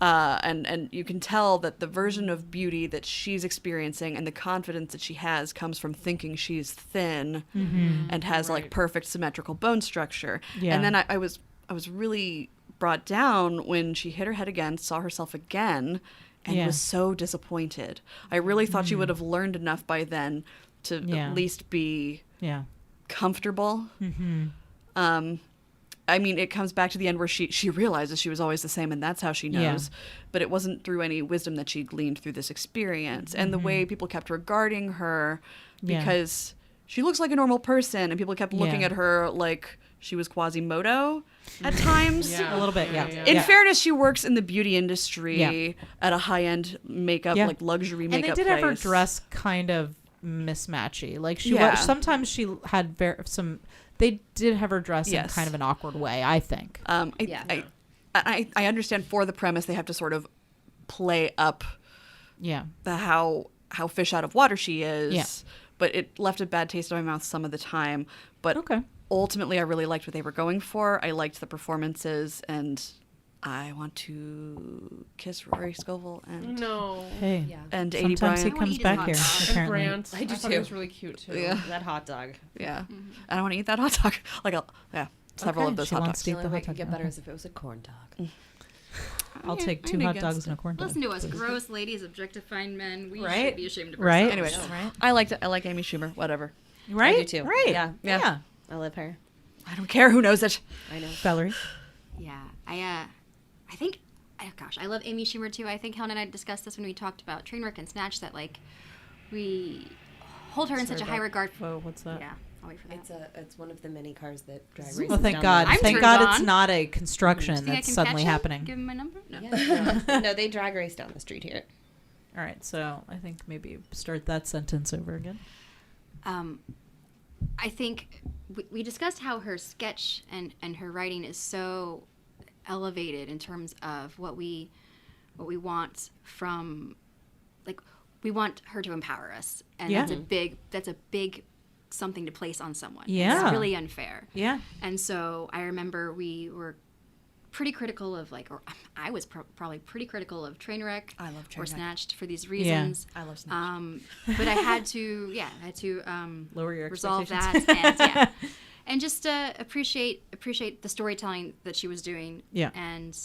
and you can tell that the version of beauty that she's experiencing and the confidence that she has comes from thinking she's thin and has like perfect symmetrical bone structure. And then I was really brought down when she hit her head again, saw herself again, and was so disappointed. I really thought she would have learned enough by then to at least be comfortable. I mean, it comes back to the end where she realizes she was always the same, and that's how she knows. Yeah. But it wasn't through any wisdom that she gleaned through this experience. And the way people kept regarding her, because she looks like a normal person, and people kept looking at her like she was Quasimodo at times. A little bit, In fairness, she works in the beauty industry at a high-end makeup, like luxury makeup And they did place. have her dress kind of mismatchy. Like she was, sometimes she had they did have her dress in kind of an awkward way, I think. I understand for the premise they have to sort of play up the how fish out of water she is, but it left a bad taste in my mouth some of the time. But ultimately I really liked what they were going for. I liked the performances, and I want to kiss Rory Scovel and and sometimes Bryant. he comes back here. Apparently, Grant. I thought it was really cute too. Yeah, that hot dog. Yeah, and I want to eat that hot dog. Several of those hot dogs. The only way it could get better is if it was a corn dog. I'll take 2 hot dogs and a corn dog. Listen to us, gross ladies objectifying men. We Right? should be ashamed of Right? ourselves. Anyway, I liked it. I like Amy Schumer. Whatever. Right? I do too. Right. Yeah. I love her. I don't care who knows it. I know. Valerie? Yeah, I think, I love Amy Schumer too. I think Helen and I discussed this when we talked about Trainwreck and Snatch, that like we hold her in such a high regard. Whoa, what's that? Yeah, I'll wait for that. It's one of the many cars that drag races. Well, thank down God. I'm Thank turned God on. it's not a construction Do you think I that's can suddenly catch him? happening. Give him my number? No. No, they drag race down the street here. All right, so I think maybe start that sentence over again. I think we discussed how her sketch and her writing is so elevated in terms of what we want from, like, we want her to empower us, and that's a big something to place on someone. Yeah, it's really unfair. Yeah, and so I remember we were pretty critical of I was probably pretty critical of Trainwreck. I love Trainwreck. Or Snatched for these reasons. I love Snatched. But I had to lower your resolve expectations. that and just appreciate the storytelling that she was doing. Yeah, and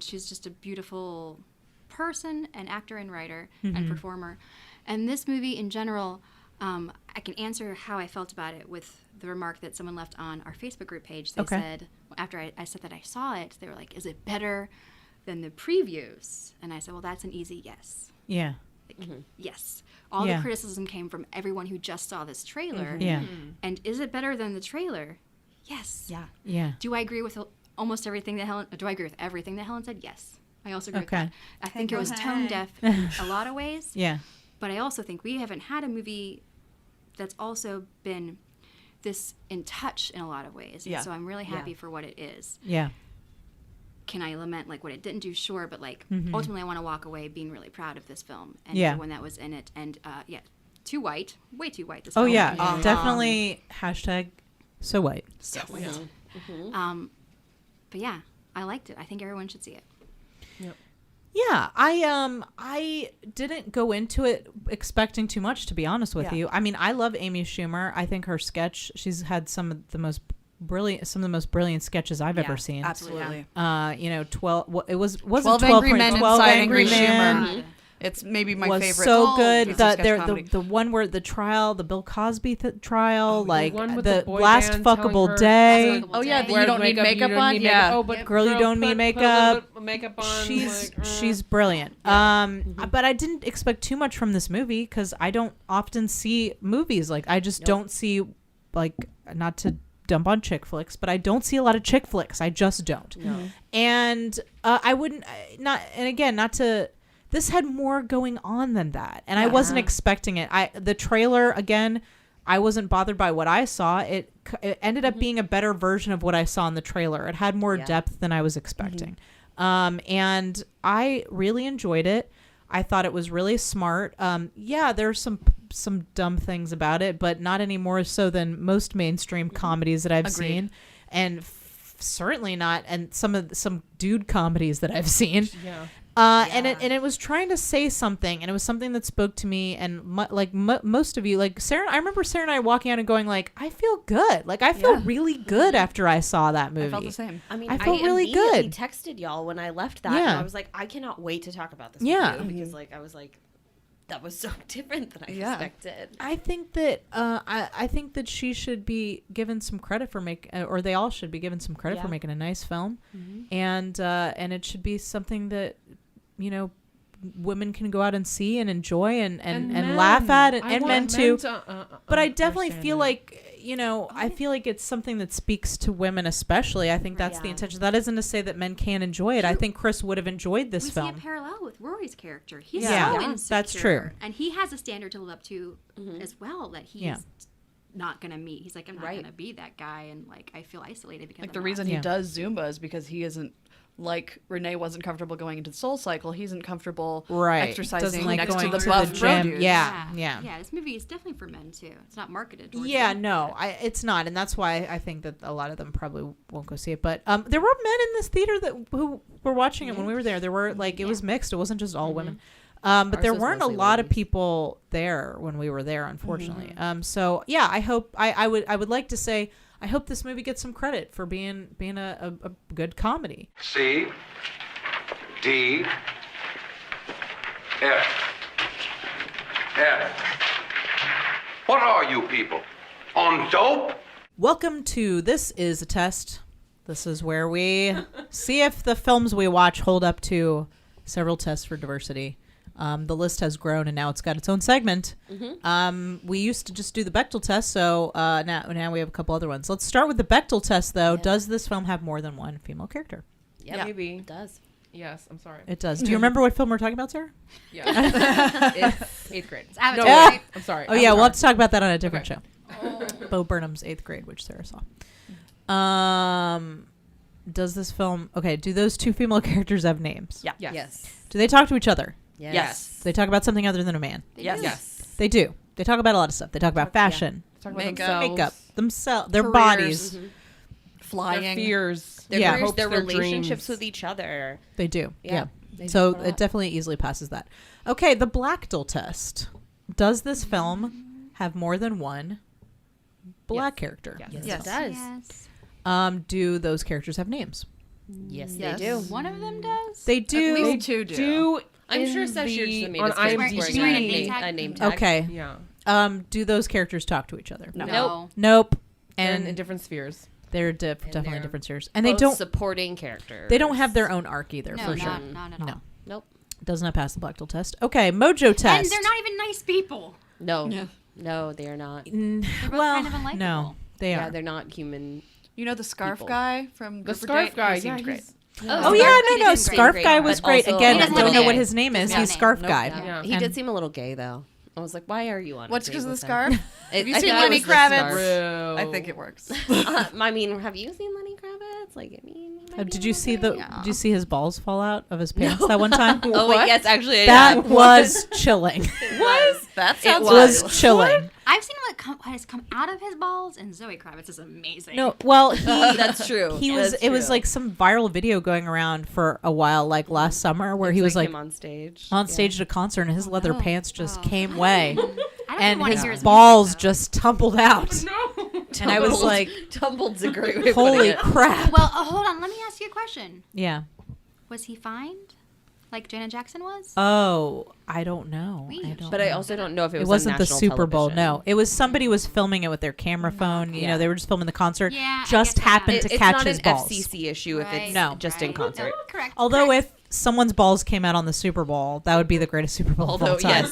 she's just a beautiful person and actor and writer and performer. And this movie in general, I can answer how I felt about it with the remark that someone left on our Facebook group page. They said, after I said that I saw it, they were like, is it better than the previews? And I said, well, that's an easy yes. Yeah. Yes. All the criticism came from everyone who just saw this trailer. Yeah. And is it better than the trailer? Yes. Yeah. Yeah. Do I agree with almost everything that Helen? Do I agree with everything that Helen said? Yes. I also agree with that. I think it was tone deaf in a lot of ways. Yeah. But I also think we haven't had a movie that's also been this in touch in a lot of ways. And so I'm really happy for what it is. Yeah. Can I lament like what it didn't do? Sure, but like ultimately I want to walk away being really proud of this film and everyone that was in it. And too white, way too white. This film. Definitely hashtag so white. So white. But yeah, I liked it. I think everyone should see it. Yep. Yeah, I didn't go into it expecting too much, to be honest with you. I mean, I love Amy Schumer. I think her sketch, she's had some of the most brilliant sketches I've ever seen. Absolutely. 12. It wasn't 12 Angry Men inside Angry Schumer. It's maybe my was favorite. So good. The one where the trial, the Bill Cosby trial, like the last fuckable day. Oh yeah, you don't need makeup on. Yeah. Oh, but girl, you don't need makeup. Makeup on. She's brilliant. But I didn't expect too much from this movie because I don't often see movies like I just don't see like not to dump on chick flicks, but I don't see a lot of chick flicks. I just don't. No. And I wouldn't not to. This had more going on than that, and I wasn't expecting it. The trailer again, I wasn't bothered by what I saw. It ended up being a better version of what I saw in the trailer. It had more depth than I was expecting, and I really enjoyed it. I thought it was really smart. There's some dumb things about it, but not any more so than most mainstream comedies that I've seen, and certainly not and some dude comedies that I've seen. And it was trying to say something, and it was something that spoke to me. And most of you, like Sarah, I remember Sarah and I walking out and going, like, I feel good. Like I feel really good after I saw that movie. I felt the same. I mean, I felt really good. I texted y'all when I left that, and I was like, I cannot wait to talk about this. With you because like I was like, that was so different than I expected. I think that I think that she should be given some credit for or they all should be given some credit for making a nice film, and it should be something that, you know, women can go out and see and enjoy and laugh at, and men too. But I definitely feel like, you know, I feel like it's something that speaks to women especially. I think that's the intention. That isn't to say that men can't enjoy it. I think Chris would have enjoyed this film. We see a parallel with Rory's character. He's so insecure. That's true. And he has a standard to live up to as well that he's not going to meet. He's like, I'm not going to be that guy, and like I feel isolated because like the reason he does Zumba is because he isn't, like Renee wasn't comfortable going into the Soul Cycle. He isn't comfortable exercising next to the buff bro dudes. Yeah. This movie is definitely for men too. It's not marketed towards them. It's not, and that's why I think that a lot of them probably won't go see it. But there were men in this theater who were watching it when we were there. There were it was mixed. It wasn't just all women. But there weren't a lot of people there when we were there, unfortunately. So yeah, I hope I would like to say, I hope this movie gets some credit for being a good comedy. C D F F. What are you people? On dope? Welcome to This Is a Test. This is where we see if the films we watch hold up to several tests for diversity. The list has grown, and now it's got its own segment. We used to just do the Bechdel test, so now we have a couple other ones. Let's start with the Bechdel test, though. Yeah. Does this film have more than one female character? Yeah, maybe. It does. Yes, I'm sorry. It does. Do you remember what film we're talking about, Sarah? Yeah. It's 8th grade. It's Avatar. No, I'm sorry. Oh, yeah, we'll have to talk about that on a different show. Bo Burnham's 8th grade, which Sarah saw. Does this film... Okay, do those two female characters have names? Yeah. Yes. Do they talk to each other? Yes. Do they talk about something other than a man? Yes. They do. They talk about a lot of stuff. They talk about fashion, Talk about makeup, themselves, their careers, bodies, flying, their fears, their hopes, their relationships dreams. with each other. They do. Yeah. They So do it definitely easily passes that. Okay, the Bechdel test. Does this film have more than one black character? Yes, Yes. it does. Yes. Do those characters have names? Yes, Yes. they do. One of them does. They do. At least two do. I'm sure Sashir's the main on character IMDb. wearing a a name tag. Okay. Yeah. Do those characters talk to each other? No. Nope. And And in different spheres. they're definitely they're different series. And they Both don't. supporting characters. They don't have their own arc either, No, for sure. not at all. No. Nope. Does not pass the Bechdel test. Okay, Mojo test. And they're not even nice people. No. No, they are not. They're both well, kind of unlikable. no, they Yeah, are. they're not human. You know the scarf People. guy from The Group scarf Date? guy. He seemed great. Oh Scarf yeah, Guy no, did Scarf great. Guy was But great. also- Again, He I doesn't don't have know a what name. his name is. Doesn't He's have a Scarf name. Guy. Nope. Yeah. He And- did seem a little gay though. I was like, why are you on? What's a date because of the with him? scarf? Have you seen Lenny Kravitz? I think it works. I mean, have you seen Lenny Kravitz? Like, I mean, he might be Did a you little see gay. Did you see his balls fall out of his pants that one time? Oh wait, yes, actually, That was chilling. That It sounds was wild. chilling. I've seen what has come out of his balls, and Zoe Kravitz is amazing. No, well, That's true. he was. That's It was true. like some viral video going around for a while, like last summer, where he It's was like him on stage. on stage at a concert, and his leather pants just came way, I don't and want to his hear his balls music, just tumbled out. No. And I was like, Tumbled to great way of "Holy putting it. crap!" though. Well, hold on. Let me ask you a question. Yeah. Was he fined, like Janet Jackson was? Oh, I don't know. I Weird. don't But know. I also don't know if it It was wasn't on the national Super Bowl. television. No, it was somebody was filming it with their camera phone. You Yeah. know, they were just filming the concert. Yeah, I just guess that happened happens. to It's catch not his an balls. FCC issue if Right, it's No. just in right. concert. No, correct. Although correct. if someone's balls came out on the Super Bowl, that would be the greatest Super Bowl of all Although time.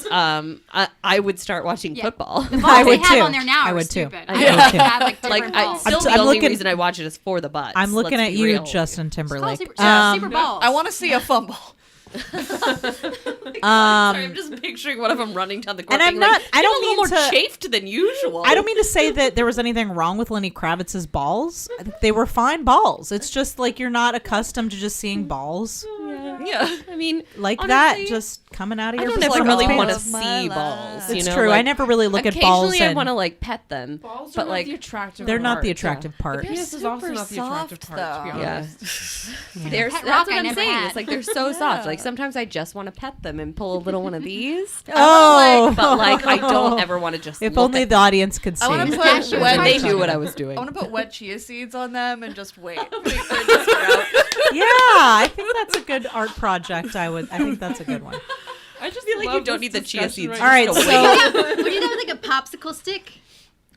yes, I would start watching Yeah. football. the balls I would they have too. on there now I are would too. stupid. I I would don't too. have like Like different I balls. still I'm the only looking- reason I watch it is for the butts. I'm looking let's at be you, real. Justin It's called Timberlake. Super, Um, Super Balls. I want to see a fumble. Sorry, I'm just picturing one of them running down the court. And I'm being not- Like, I don't "You're a little mean more to- chafed than usual. I don't mean to say that there was anything wrong with Lenny Kravitz's balls. I think they were fine balls. It's just like you're not accustomed to just seeing balls Yeah, I mean, like honestly, that just coming out of I your don't ever performance really want to pants. see balls. It's you know? true. Like, I never really look at balls. occasionally I and want to like pet them, Balls but are like not the attractive they're not the part. attractive part. The penis is also not the super attractive soft, part, to be though. honest. They're, Pet that's rock what I I'm never saying. had. It's like they're so soft. Like sometimes I just want to pet them and pull a little one of these. Oh, But like I don't ever want to just. If look only at the audience could see. I want to Pistachio put wet- when they Right. knew what I was doing. I want to put wet chia seeds on them and just wait. Wait for it to sprout. Yeah, I think that's a good art project. I think that's a good one. I just feel like you love don't this need the chia discussion seeds. All right, Just so Would you know like a popsicle stick?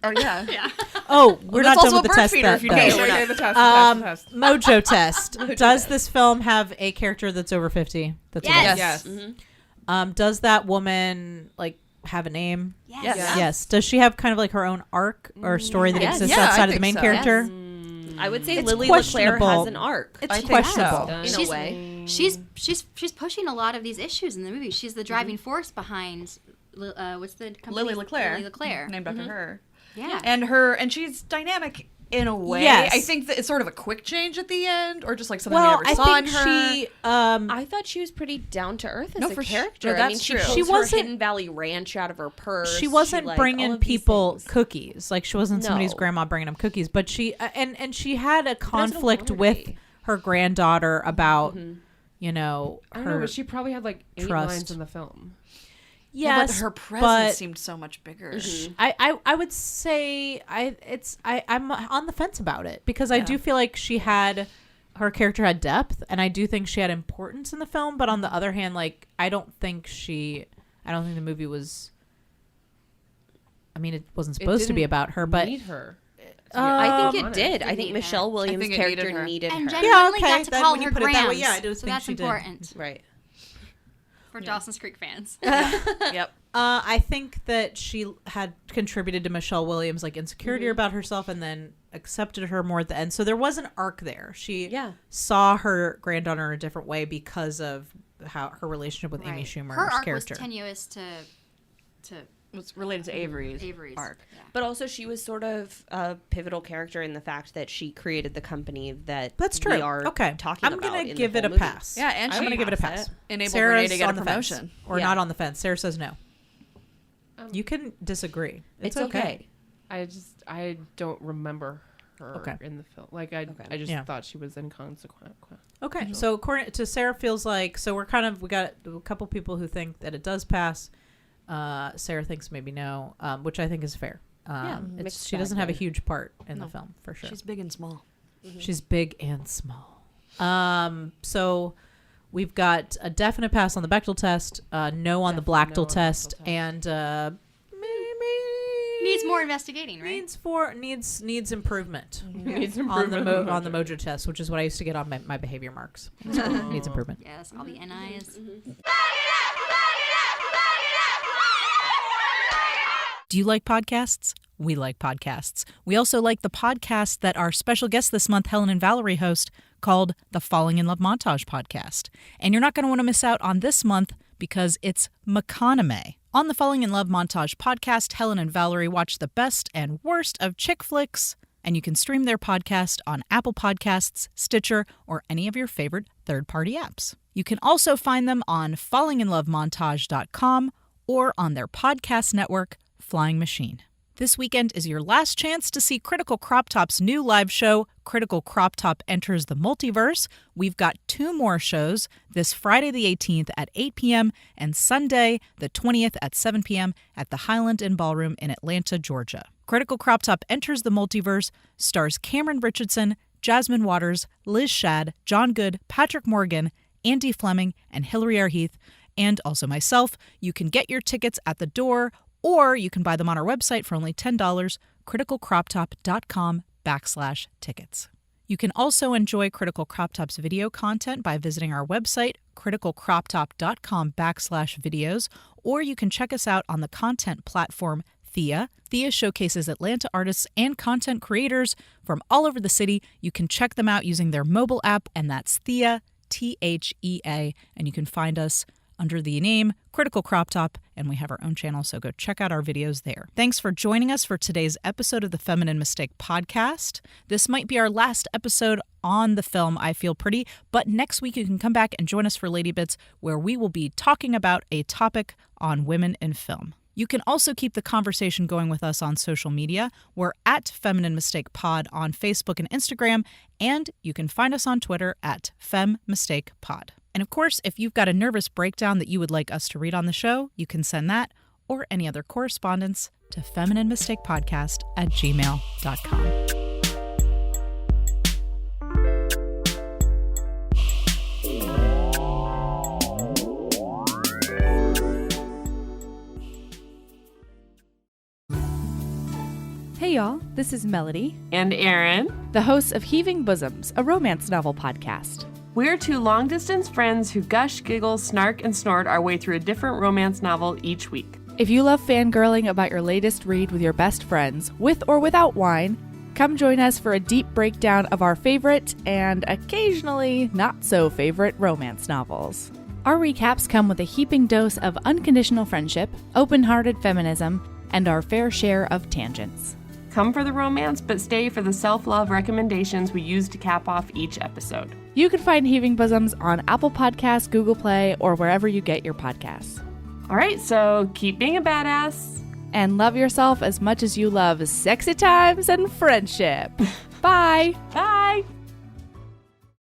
Oh yeah. Yeah. oh, we're That's not done also with a the bird test. feeder if you though. need Okay, the test. Mojo test. Does this film have a character that's over 50? That's a Yes. yes. Yes. Does that woman like have a name? Yes. Yes. Does she have kind of like her own arc or story that Yes. exists Yeah, I outside of the think main so. character? I would say It's Lily LeClaire questionable. has an arc. It's questionable. In a way. She's pushing a lot of these issues in the movie. She's the driving force behind what's the company? Lily LeClaire. Lily LeClaire. Named after her. Yeah. And she's dynamic in a way. Yes. I think that it's sort of a quick change at the end, or just like something Well, we never saw in I her. think she. I thought she was pretty down to earth as No, a for sure. character. No, I that's mean, she true. pulls She her wasn't- Hidden Valley Ranch out of her purse. She wasn't like, bringing all of these people things. cookies. Like she wasn't somebody's No. grandma bringing them cookies. But she and she had a doesn't conflict want her to with be. her granddaughter about you know I don't know, her. but she probably had like 8 trust. lines in the film. Yes, but her presence but seemed so much bigger. I would say I'm on the fence about it because I do feel like her character had depth and I do think she had importance in the film, but on the other hand, like I don't think the movie was. I mean, it wasn't supposed to be about her, but Need her. I think it honest. did. I think Michelle Williams' think it character needed her. needed And her. genuinely okay, got to then call when you her put it that way, Grams. yeah, I do so think that's she did. important Right. for Dawson's Creek fans. Yep. I think that she had contributed to Michelle Williams' like insecurity about herself, and then accepted her more at the end. So there was an arc there. She saw her granddaughter in a different way because of how her relationship with Amy Schumer's Her arc character. was tenuous to It was related to Avery's arc. Yeah. But also, she was sort of a pivotal character in the fact that she created the company that That's true. we are Okay, talking I'm about. gonna in the give it whole a movie. pass. Yeah, and I'm she gonna give it a pass. enabled Sarah's Renee to get on a the fence. promotion. Or Yeah. not on the fence. Sarah says no. You can disagree. It's okay. I don't remember her Okay. in the film. Like I just thought she was inconsequential. Okay, so according to Sarah, feels like we got a couple people who think that it does pass. Sarah thinks maybe no, which I think is fair. mixed She doesn't bag have a there. huge part in the film for sure. She's big and small. She's big and small. So we've got a definite pass on the Bechdel test, no on the Blackdell test, and Needs more investigating, right? needs improvement. Needs on the improvement. on the Mojo test, which is what I used to get on my behavior marks. Needs improvement. Yes, all the NIs. Do you like podcasts? We like podcasts. We also like the podcast that our special guest this month, Helen and Valerie, host, called the Falling in Love Montage Podcast. And you're not going to want to miss out on this month because it's McConaughey. On the Falling in Love Montage Podcast, Helen and Valerie watch the best and worst of chick flicks, and you can stream their podcast on Apple Podcasts, Stitcher, or any of your favorite third-party apps. You can also find them on fallinginlovemontage.com or on their podcast network, Flying Machine. This weekend is your last chance to see Critical Crop Top's new live show, Critical Crop Top Enters the Multiverse. We've got 2 more shows, this Friday the 18th at 8 p.m. and Sunday the 20th at 7 p.m. at the Highland Inn Ballroom in Atlanta, Georgia. Critical Crop Top Enters the Multiverse stars Cameron Richardson, Jasmine Waters, Liz Shad, John Good, Patrick Morgan, Andy Fleming, and Hillary R. Heath, and also myself. You can get your tickets at the door, or you can buy them on our website for only $10, criticalcroptop.com/tickets. You can also enjoy Critical Crop Top's video content by visiting our website, criticalcroptop.com/videos, or you can check us out on the content platform Thea. Thea showcases Atlanta artists and content creators from all over the city. You can check them out using their mobile app, and that's Thea, THEA, and you can find us under the name Critical Crop Top, and we have our own channel, so go check out our videos there. Thanks for joining us for today's episode of the Feminine Mistake Podcast. This might be our last episode on the film I Feel Pretty, but next week you can come back and join us for Lady Bits, where we will be talking about a topic on women in film. You can also keep the conversation going with us on social media. We're at Feminine Mistake Pod on Facebook and Instagram, and you can find us on Twitter at FemMistakePod. And of course, if you've got a nervous breakdown that you would like us to read on the show, you can send that or any other correspondence to femininemistakepodcast@gmail.com. y'all. This is Melody. And Aaron. The hosts of Heaving Bosoms, a romance novel podcast. We're two long-distance friends who gush, giggle, snark, and snort our way through a different romance novel each week. If you love fangirling about your latest read with your best friends, with or without wine, come join us for a deep breakdown of our favorite and occasionally not so favorite romance novels. Our recaps come with a heaping dose of unconditional friendship, open-hearted feminism, and our fair share of tangents. Come for the romance, but stay for the self-love recommendations we use to cap off each episode. You can find Heaving Bosoms on Apple Podcasts, Google Play, or wherever you get your podcasts. All right, so keep being a badass. And love yourself as much as you love sexy times and friendship. Bye. Bye.